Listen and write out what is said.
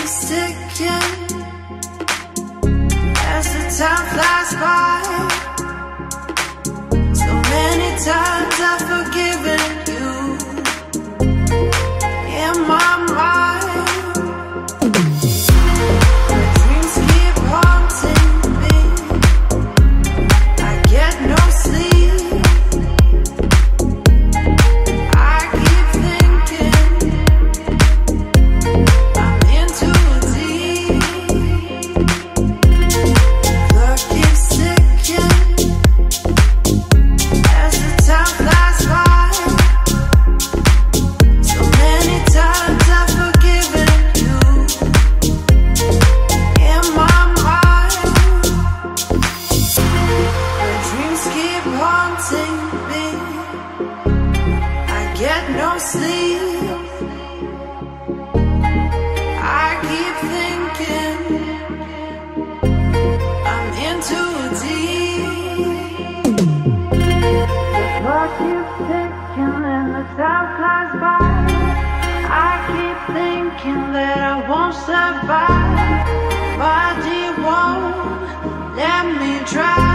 keeps ticking as the time flies by. So many times I've forgiven you in my mind. My dreams keep haunting me. I get no sleep. I keep thinking I'm in too deep. Clock keeps ticking as the time flies by. So many times I've forgiven you in my mind. My dreams keep haunting me. I get no sleep. I keep thinking I'm in too deep. The clock keeps ticking and the time flies by. I keep thinking that I won't survive, but you won't let me try.